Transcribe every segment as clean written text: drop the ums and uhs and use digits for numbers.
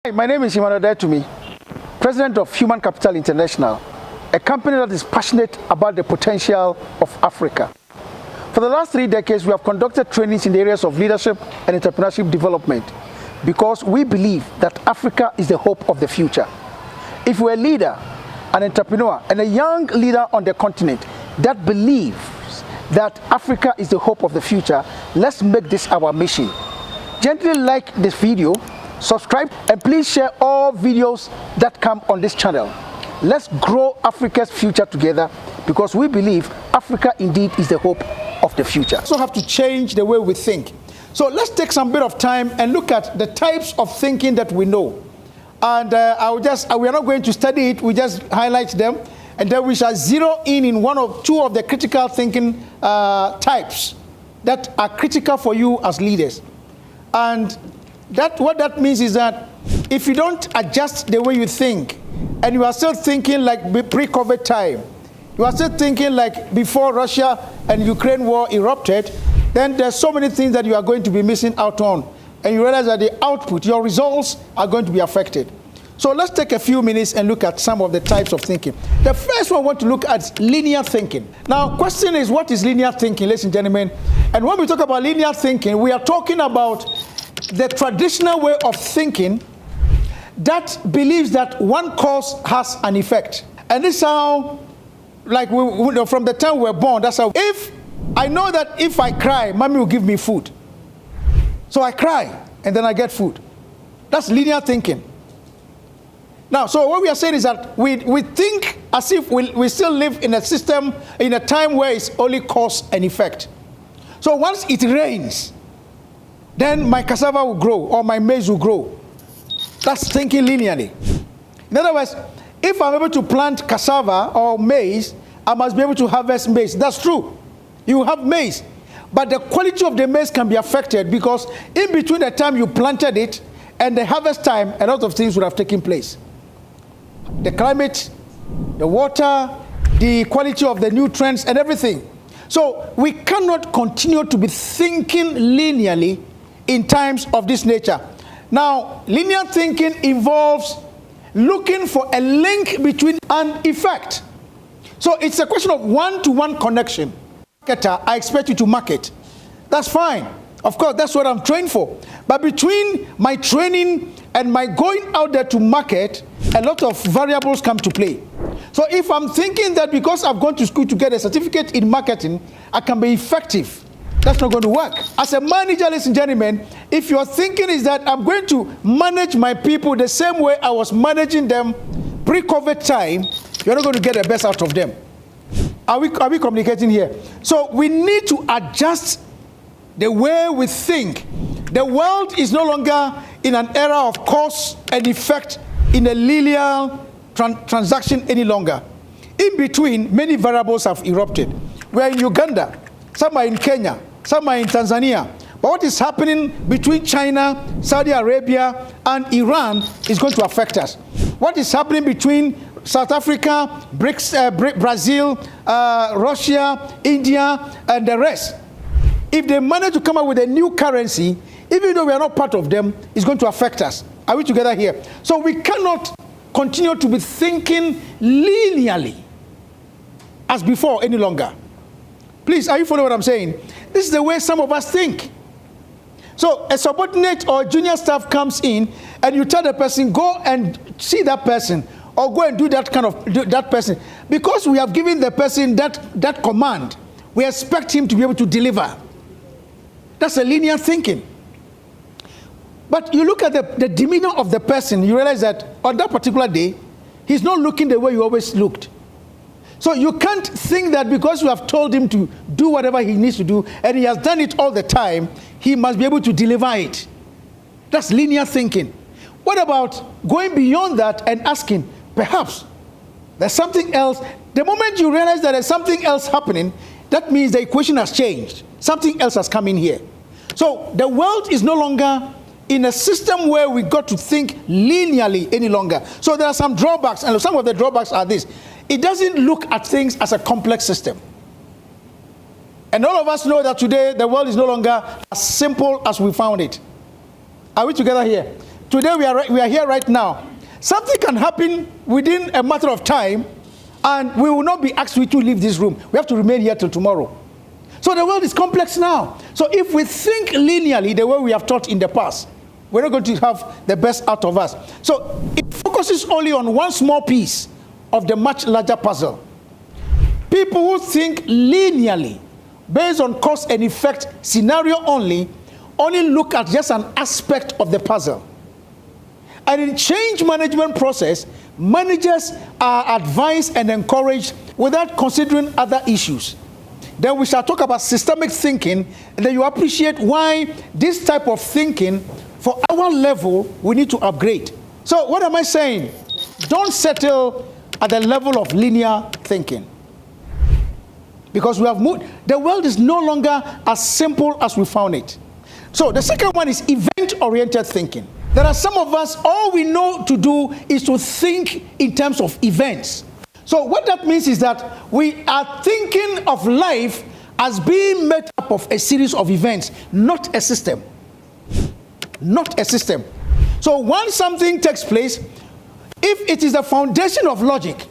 Hi, my name is Tumi, President of Human Capital International, a company that is passionate about the potential of Africa. For the last 3 decades, we have conducted trainings in the areas of leadership and entrepreneurship development because we believe that Africa is the hope of the future. If we're a leader, an entrepreneur, and a young leader on the continent that believes that Africa is the hope of the future, let's make this our mission. Gently like this video, subscribe, and please share all videos that come on this channel. Let's grow Africa's future together because we believe Africa indeed is the hope of the future. So have to change the way we think. So let's take some bit of time and look at the types of thinking that we know. And we are not going to study it, we just highlight them, and then we shall zero in one or two of the critical thinking types that are critical for you as leaders. And what that means is that if you don't adjust the way you think, and you are still thinking like pre-COVID time, you are still thinking like before Russia and Ukraine war erupted, then there's so many things that you are going to be missing out on. And you realize that the output, your results are going to be affected. So let's take a few minutes and look at some of the types of thinking. The first one I want to look at is linear thinking. Now, question is, what is linear thinking, ladies and gentlemen? And when we talk about linear thinking, we are talking about the traditional way of thinking that believes that one cause has an effect. And this is how, like from the time we're born, that's how, if I know that if I cry, mommy will give me food. So I cry, and then I get food. That's linear thinking. Now, so what we are saying is that we think as if we still live in a system, in a time where it's only cause and effect. So once it rains, then my cassava will grow or my maize will grow. That's thinking linearly. In other words, if I'm able to plant cassava or maize, I must be able to harvest maize. That's true. You have maize. But the quality of the maize can be affected because in between the time you planted it and the harvest time, a lot of things would have taken place. The climate, the water, the quality of the nutrients and everything. So we cannot continue to be thinking linearly in times of this nature. Now, linear thinking involves looking for a link between an effect. So it's a question of one-to-one connection. Marketer, I expect you to market. That's fine. Of course, that's what I'm trained for. But between my training and my going out there to market, a lot of variables come to play. So if I'm thinking that because I've gone to school to get a certificate in marketing, I can be effective, that's not going to work. As a manager, ladies and gentlemen, if your thinking is that I'm going to manage my people the same way I was managing them pre-COVID time, you're not going to get the best out of them. Are we communicating here? So we need to adjust the way we think. The world is no longer in an era of cause and effect in a linear transaction any longer. In between, many variables have erupted. We're in Uganda, some are in Kenya, some are in Tanzania. But what is happening between China, Saudi Arabia, and Iran is going to affect us. What is happening between South Africa, Brazil, Russia, India, and the rest? If they manage to come up with a new currency, even though we are not part of them, it's going to affect us. Are we together here? So we cannot continue to be thinking linearly as before any longer. Please, are you following what I'm saying? This is the way some of us think. So a subordinate or junior staff comes in and you tell the person, go and see that person or go and do that person. Because we have given the person that command, we expect him to be able to deliver. That's a linear thinking. But you look at the demeanor of the person, you realize that on that particular day, he's not looking the way you always looked. So you can't think that because you have told him to do whatever he needs to do, and he has done it all the time, he must be able to deliver it. That's linear thinking. What about going beyond that and asking, perhaps there's something else? The moment you realize that there's something else happening, that means the equation has changed. Something else has come in here. So the world is no longer in a system where we got to think linearly any longer. So there are some drawbacks, and some of the drawbacks are this. It doesn't look at things as a complex system. And all of us know that today the world is no longer as simple as we found it. Are we together here? Today we are here right now. Something can happen within a matter of time, and we will not be asked to leave this room. We have to remain here till tomorrow. So the world is complex now. So if we think linearly the way we have taught in the past, we're not going to have the best out of us. So it focuses only on one small piece of the much larger puzzle. People who think linearly, based on cause and effect scenario only look at just an aspect of the puzzle. And in change management process, managers are advised and encouraged without considering other issues. Then we shall talk about systemic thinking, and then you appreciate why this type of thinking, for our level, we need to upgrade. So what am I saying? Don't settle at the level of linear thinking. Because we have moved, the world is no longer as simple as we found it. So the second one is event-oriented thinking. There are some of us, all we know to do is to think in terms of events. So what that means is that we are thinking of life as being made up of a series of events, not a system. Not a system. So once something takes place, if it is the foundation of logic,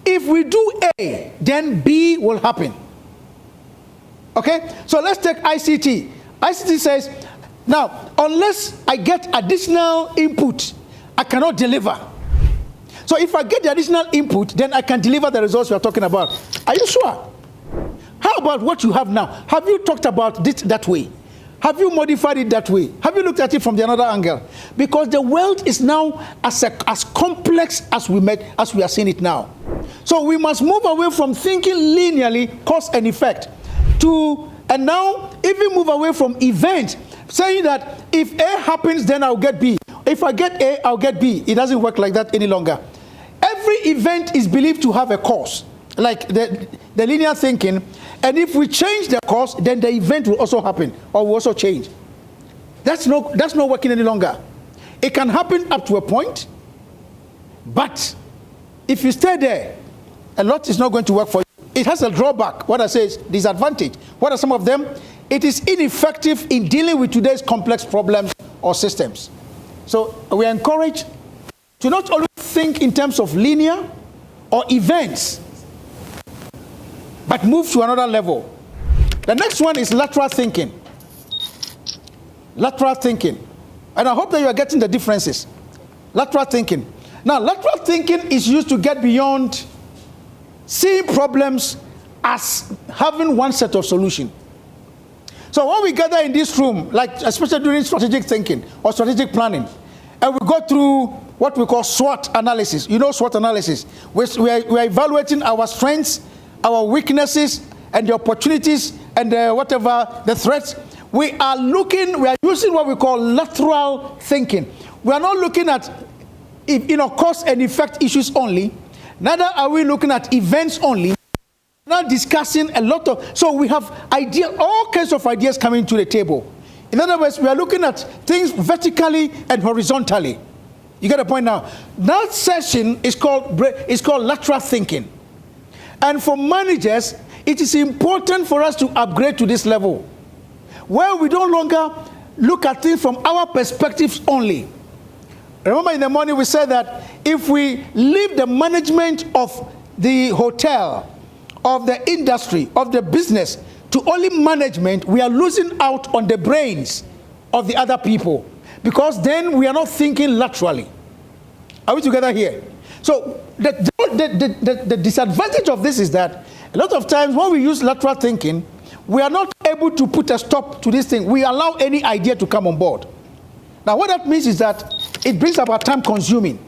if we do A, then B will happen. Okay? So let's take ICT. ICT says, now, unless I get additional input, I cannot deliver. So if I get the additional input, then I can deliver the results we are talking about. Are you sure? How about what you have now? Have you talked about it that way? Have you modified it that way? Have you looked at it from the another angle? Because the world is now as complex as we are seeing it now. So we must move away from thinking linearly, cause and effect, and now even move away from events, saying that if A happens, then I'll get B. If I get A, I'll get B. It doesn't work like that any longer. Every event is believed to have a cause, like the linear thinking. And if we change the cause, then the event will also happen or will also change. That's not working any longer. It can happen up to a point, but if you stay there, a lot is not going to work for you. It has a drawback. What I say is disadvantage. What are some of them? It is ineffective in dealing with today's complex problems or systems. So we are encouraged to not always think in terms of linear or events, but move to another level. The next one is lateral thinking. Lateral thinking. And I hope that you are getting the differences. Lateral thinking. Now, lateral thinking is used to get beyond seeing problems as having one set of solution. So when we gather in this room, like especially during strategic thinking or strategic planning, and we go through what we call SWOT analysis. You know SWOT analysis. We are evaluating our strengths, our weaknesses, and the opportunities, and whatever the threats. We are using what we call lateral thinking. We are not looking at cause and effect issues only. Neither are we looking at events only. We're not discussing a lot of, so we have all kinds of ideas coming to the table. In other words, we are looking at things vertically and horizontally. You get the point now? That session is called lateral thinking. And for managers, it is important for us to upgrade to this level, where we no longer look at things from our perspectives only. Remember in the morning we said that if we leave the management of the hotel, of the industry, of the business, to only management, we are losing out on the brains of the other people, because then we are not thinking laterally. Are we together here? So the disadvantage of this is that a lot of times when we use lateral thinking, we are not able to put a stop to this thing. We allow any idea to come on board. Now what that means is that it brings about time consuming.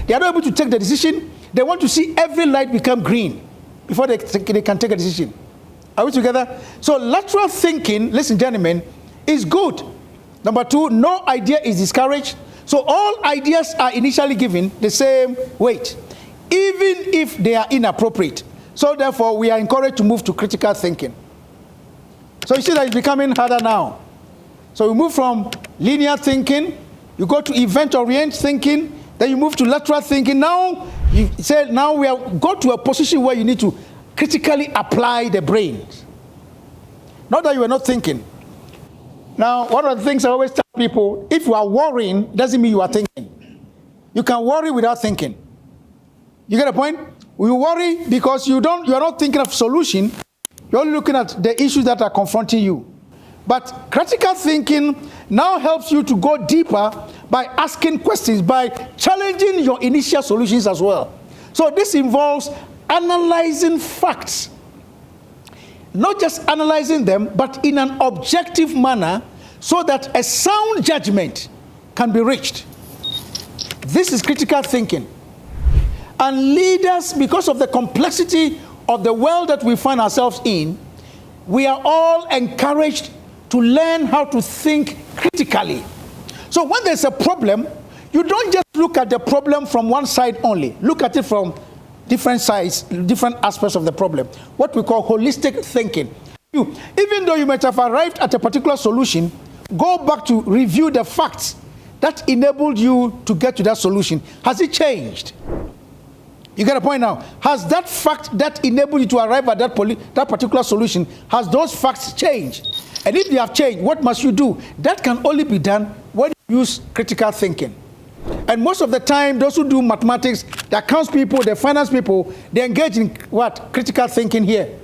They are not able to take the decision. They want to see every light become green before they can take a decision. Are we together? So lateral thinking, listen gentlemen, is good. Number two, no idea is discouraged. So all ideas are initially given the same weight, even if they are inappropriate. So therefore, we are encouraged to move to critical thinking. So you see that it's becoming harder now. So we move from linear thinking, you go to event-oriented thinking, then you move to lateral thinking. Now, you say, now we have got to a position where you need to critically apply the brains. Not that you are not thinking. Now, one of the things I always tell people, if you are worrying, doesn't mean you are thinking. You can worry without thinking. You get a point? You worry because you are not thinking of solution. You're only looking at the issues that are confronting you. But critical thinking now helps you to go deeper by asking questions, by challenging your initial solutions as well. So this involves analyzing facts. Not just analyzing them, but in an objective manner so that a sound judgment can be reached. This is critical thinking. And leaders, because of the complexity of the world that we find ourselves in, we are all encouraged to learn how to think critically. So when there's a problem, you don't just look at the problem from one side only. Look at it from different sides, different aspects of the problem. What we call holistic thinking. Even though you might have arrived at a particular solution, go back to review the facts that enabled you to get to that solution. Has it changed? You get a point now. Has that fact that enabled you to arrive at that particular solution, has those facts changed? And if they have changed, what must you do? That can only be done when you use critical thinking. And most of the time, those who do mathematics, the accounts people, the finance people, they engage in what? Critical thinking here.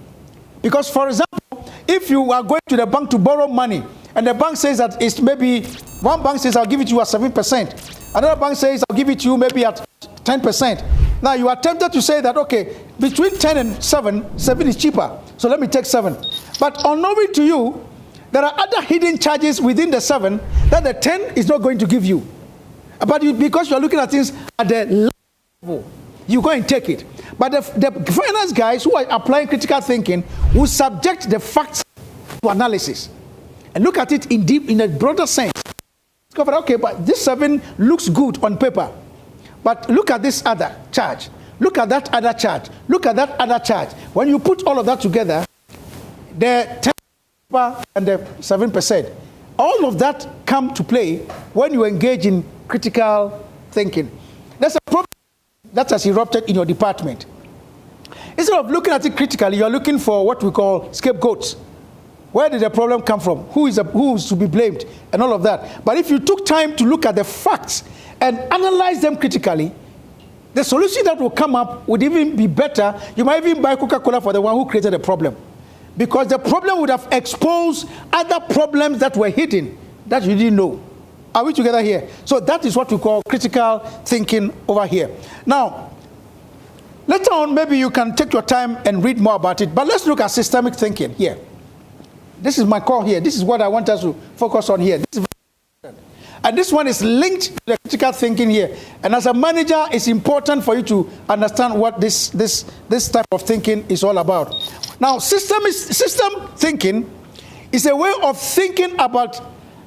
Because, for example, if you are going to the bank to borrow money, and the bank says that it's maybe, one bank says, I'll give it to you at 7%. Another bank says, I'll give it to you maybe at 10%. Now, you are tempted to say that, okay, between 10 and 7, 7 is cheaper. So let me take 7. But unknowing to you, there are other hidden charges within the 7 that the 10 is not going to give you. But because you are looking at things at the level, you go and take it. But the finance guys who are applying critical thinking will subject the facts to analysis and look at it in a broader sense. Discover, okay, but this 7 looks good on paper. But look at this other charge. Look at that other charge. Look at that other charge. When you put all of that together, the 10% and the 7%, all of that come to play when you engage in critical thinking. There's a problem that has erupted in your department. Instead of looking at it critically, you're looking for what we call scapegoats. Where did the problem come from? Who is to be blamed? And all of that. But if you took time to look at the facts and analyze them critically, the solution that will come up would even be better. You might even buy Coca-Cola for the one who created the problem. Because the problem would have exposed other problems that were hidden that you didn't know. Are we together here? So that is what we call critical thinking over here. Now, later on, maybe you can take your time and read more about it. But let's look at systemic thinking here. This is my core here. This is what I want us to focus on here. This is and this one is linked to the critical thinking here. And as a manager, it's important for you to understand what this type of thinking is all about. Now, system thinking is a way of thinking about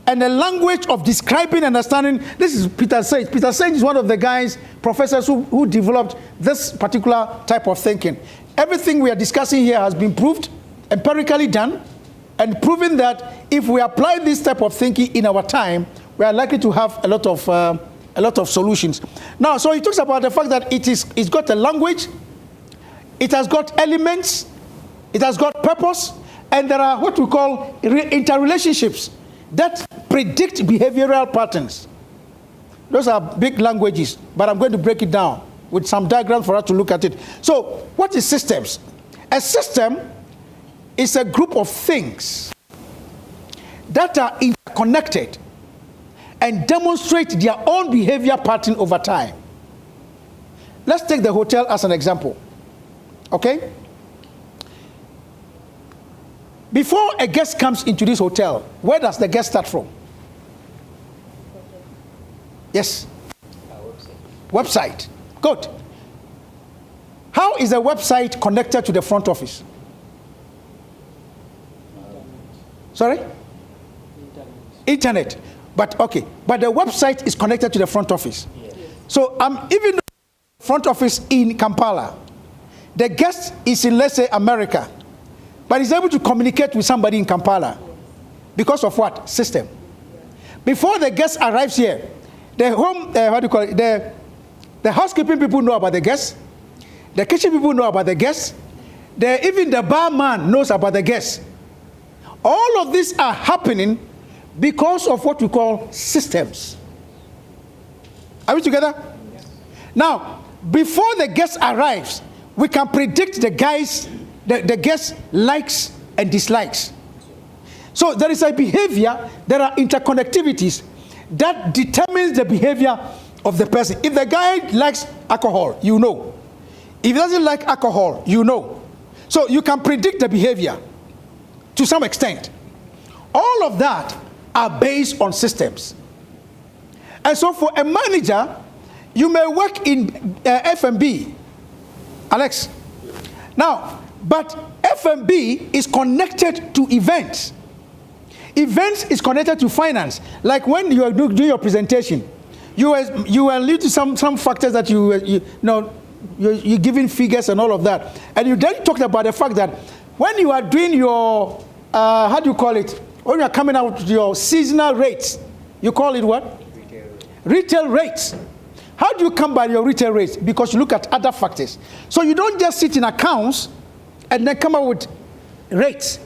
and a language of describing and understanding. This is Peter Sage. Peter Sage is one of the guys, professors who developed this particular type of thinking. Everything we are discussing here has been proved, empirically done, and proven that if we apply this type of thinking in our time, we are likely to have a lot of solutions. Now, so he talks about the fact that it's got a language, it has got elements, it has got purpose, and there are what we call interrelationships that predict behavioral patterns. Those are big languages, but I'm going to break it down with some diagrams for us to look at it. So, what is systems? A system is a group of things that are interconnected and demonstrate their own behavior pattern over time. Let's take the hotel as an example. Okay? Before a guest comes into this hotel, where does the guest start from? Yes? Website. Good. How is a website connected to the front office? Sorry? Internet. But okay. But the website is connected to the front office. Yes. So even the front office in Kampala, the guest is in, let's say, America, but he's able to communicate with somebody in Kampala because of what? System. Before the guest arrives here, the home, what do you call it? The housekeeping people know about the guest. The kitchen people know about the guest. Even the barman knows about the guest. All of these are happening because of what we call systems. Are we together? Yes. Now, before the guest arrives, we can predict the guest's likes and dislikes. So there is a behavior, there are interconnectivities that determines the behavior of the person. If the guy likes alcohol, you know. If he doesn't like alcohol, you know. So you can predict the behavior to some extent. All of that are based on systems. And so for a manager, you may work in F&B. Alex. Now, but F&B is connected to events. Events is connected to finance. Like when you are doing your presentation, you allude to some factors that you're giving figures and all of that. And you then talked about the fact that when you are doing your, how do you call it? When you are coming out with your seasonal rates, you call it what? Retail rates. How do you come by your retail rates? Because you look at other factors. So you don't just sit in accounts and then come up with rates.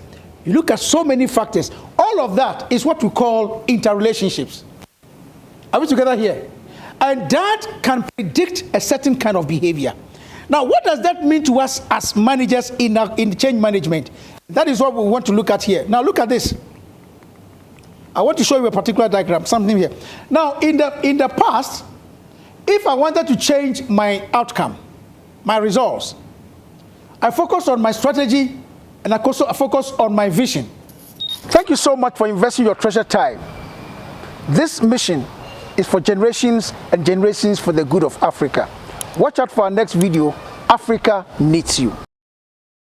You look at so many factors. All of that is what we call interrelationships. Are we together here? And that can predict a certain kind of behavior. Now, what does that mean to us as managers in change management? That is what we want to look at here. Now, look at this. I want to show you a particular diagram, something here. Now, in the past, if I wanted to change my outcome, my results, I focus on my strategy and I also focus on my vision. Thank you so much for investing your treasure time. This mission is for generations and generations for the good of Africa. Watch out for our next video. Africa needs you.